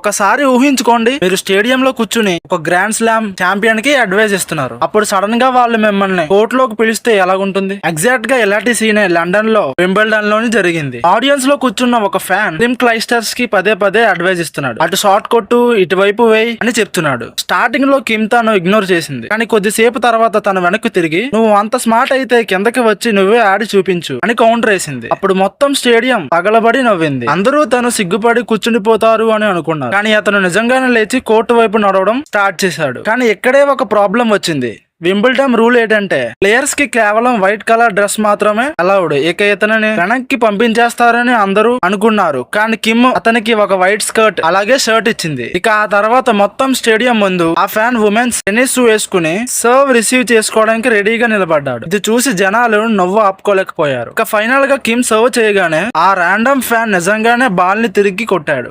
ఒకసారి ఊహించుకోండి, మీరు స్టేడియం లో కూర్చుని ఒక గ్రాండ్ స్లామ్ ఛాంపియన్ కి అడ్వైజ్ ఇస్తున్నారు. అప్పుడు సడన్ గా వాళ్ళు మిమ్మల్ని కోర్టులోకి పిలిస్తే ఎలాగుంటుంది? ఎగ్జాక్ట్ గా ఇలాంటి సీనే లండన్ లో వింబల్డన్ లోని జరిగింది. ఆడియన్స్ లో కూర్చున్న ఒక ఫ్యాన్ టిమ్ క్లైస్టర్స్ కి పదే పదే అడ్వైజ్ ఇస్తున్నాడు. అటు షార్ట్ కొట్టు, ఇటువైపు వేయి అని చెప్తున్నాడు. స్టార్టింగ్ లో కిమ్ తను ఇగ్నోర్ చేసింది, కానీ కొద్దిసేపు తర్వాత తను వెనక్కి తిరిగి నువ్వు అంత స్మార్ట్ అయితే కిందకి వచ్చి నువ్వే ఆడి చూపించు అని కౌంటర్ వేసింది. అప్పుడు మొత్తం స్టేడియం పగలబడి నవ్వింది. అందరూ తను సిగ్గుపడి కూర్చుండిపోతారు అని అనుకున్నారు, కానీ అతను నిజంగానే లేచి కోర్టు వైపు నడవడం స్టార్ట్ చేశాడు. కానీ ఇక్కడే ఒక ప్రాబ్లం వచ్చింది. వింబుల్డన్ రూల్ ఏంటంటే ప్లేయర్స్ కి కేవలం వైట్ కలర్ డ్రెస్ మాత్రమే అలౌడ్. ఇక ఇతనిని వెనక్కి పంపించేస్తారని అందరూ అనుకున్నారు, కానీ కిమ్ అతనికి ఒక వైట్ స్కర్ట్ అలాగే షర్ట్ ఇచ్చింది. ఇక ఆ తర్వాత మొత్తం స్టేడియం ముందు ఆ ఫ్యాన్ ఉమెన్స్ టెన్నిస్ షూ వేసుకుని సర్వ్ రిసీవ్ చేసుకోవడానికి రెడీగా నిలబడ్డాడు. ఇది చూసి జనాలు నవ్వు ఆపుకోలేకపోయారు. ఇక ఫైనల్ గా కిమ్ సర్వ్ చేయగానే ఆ ర్యాండమ్ ఫ్యాన్ నిజంగానే బాల్ ని తిరిగి కొట్టాడు.